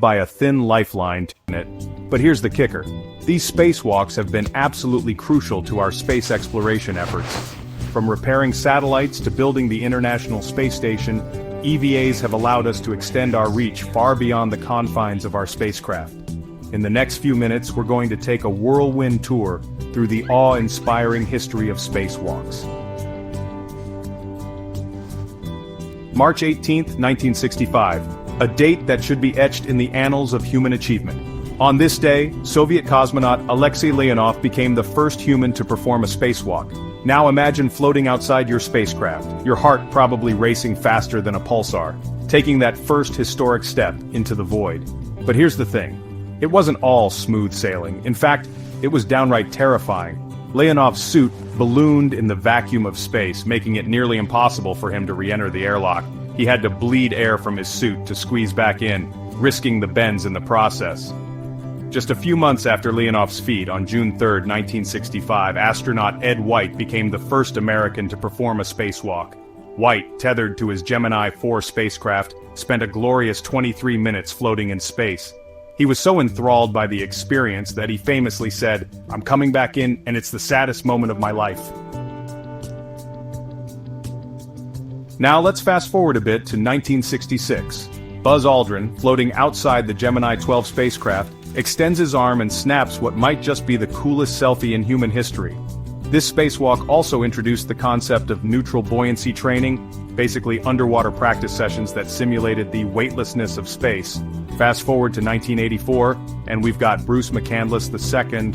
by a thin lifeline to it. But here's the kicker. These spacewalks have been absolutely crucial to our space exploration efforts. From repairing satellites to building the International Space Station, EVAs have allowed us to extend our reach far beyond the confines of our spacecraft. In the next few minutes, we're going to take a whirlwind tour through the awe-inspiring history of spacewalks. March 18, 1965, a date that should be etched in the annals of human achievement. On this day, Soviet cosmonaut Alexei Leonov became the first human to perform a spacewalk. Now imagine floating outside your spacecraft, your heart probably racing faster than a pulsar, taking that first historic step into the void. But here's the thing. It wasn't all smooth sailing. In fact, it was downright terrifying. Leonov's suit ballooned in the vacuum of space, making it nearly impossible for him to re-enter the airlock. He had to bleed air from his suit to squeeze back in, risking the bends in the process. Just a few months after Leonov's feat, on June 3, 1965, astronaut Ed White became the first American to perform a spacewalk. White, tethered to his Gemini 4 spacecraft, spent a glorious 23 minutes floating in space. He was so enthralled by the experience that he famously said, "I'm coming back in, and it's the saddest moment of my life." Now let's fast forward a bit to 1966. Buzz Aldrin, floating outside the Gemini 12 spacecraft, extends his arm and snaps what might just be the coolest selfie in human history. This spacewalk also introduced the concept of neutral buoyancy training, basically underwater practice sessions that simulated the weightlessness of space. Fast forward to 1984, and we've got Bruce McCandless II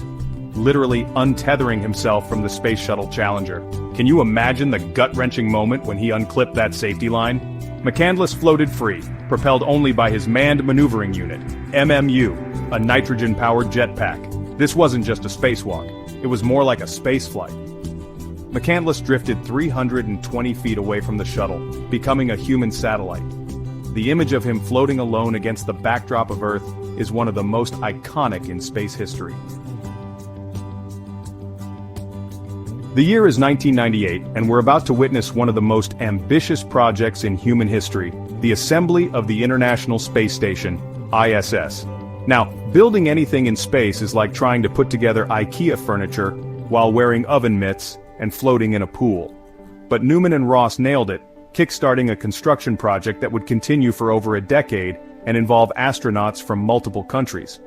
literally untethering himself from the Space Shuttle Challenger. Can you imagine the gut-wrenching moment when he unclipped that safety line? McCandless floated free, propelled only by his Manned Maneuvering Unit, MMU, a nitrogen-powered jetpack. This wasn't just a spacewalk, it was more like a spaceflight. McCandless drifted 320 feet away from the shuttle, becoming a human satellite. The image of him floating alone against the backdrop of Earth is one of the most iconic in space history. The year is 1998, and we're about to witness one of the most ambitious projects in human history, the assembly of the International Space Station, ISS. Now, building anything in space is like trying to put together IKEA furniture while wearing oven mitts and floating in a pool. But Newman and Ross nailed it, kickstarting a construction project that would continue for over a decade and involve astronauts from multiple countries.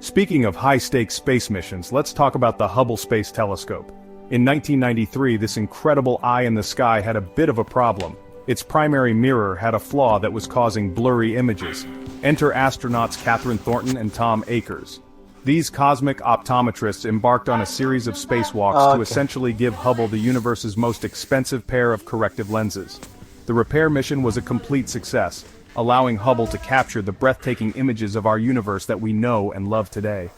Speaking of high-stakes space missions, let's talk about the Hubble Space Telescope. In 1993, this incredible eye in the sky had a bit of a problem. Its primary mirror had a flaw that was causing blurry images. Enter astronauts Catherine Thornton and Tom Akers. These cosmic optometrists embarked on a series of spacewalks to essentially give Hubble the universe's most expensive pair of corrective lenses. The repair mission was a complete success, allowing Hubble to capture the breathtaking images of our universe that we know and love today.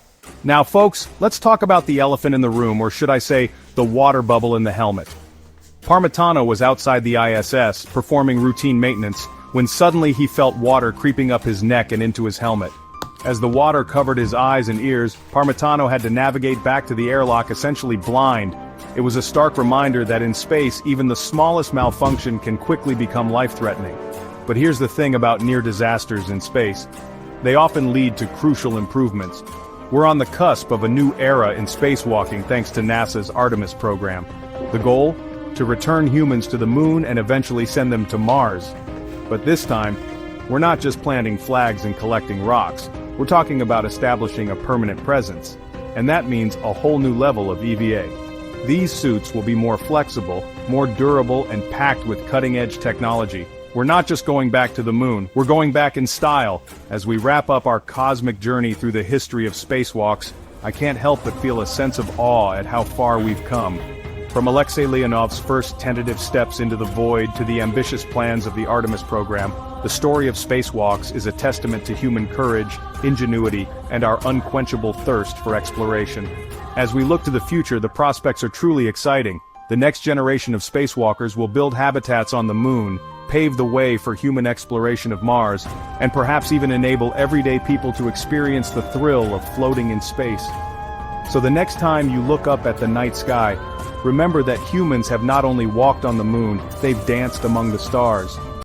Now folks, let's talk about the elephant in the room, or should I say, the water bubble in the helmet. Parmitano was outside the ISS, performing routine maintenance, when suddenly he felt water creeping up his neck and into his helmet. As the water covered his eyes and ears, Parmitano had to navigate back to the airlock essentially blind. It was a stark reminder that in space, even the smallest malfunction can quickly become life-threatening. But here's the thing about near disasters in space. They often lead to crucial improvements. We're on the cusp of a new era in spacewalking thanks to NASA's Artemis program. The goal? To return humans to the moon and eventually send them to Mars. But this time, we're not just planting flags and collecting rocks. We're talking about establishing a permanent presence. And that means a whole new level of EVA. These suits will be more flexible, more durable, and packed with cutting-edge technology. We're not just going back to the moon, we're going back in style. As we wrap up our cosmic journey through the history of spacewalks, I can't help but feel a sense of awe at how far we've come. From Alexei Leonov's first tentative steps into the void to the ambitious plans of the Artemis program, the story of spacewalks is a testament to human courage, ingenuity, and our unquenchable thirst for exploration. As we look to the future, the prospects are truly exciting. The next generation of spacewalkers will build habitats on the moon, pave the way for human exploration of Mars, and perhaps even enable everyday people to experience the thrill of floating in space. So the next time you look up at the night sky, remember that humans have not only walked on the moon, they've danced among the stars.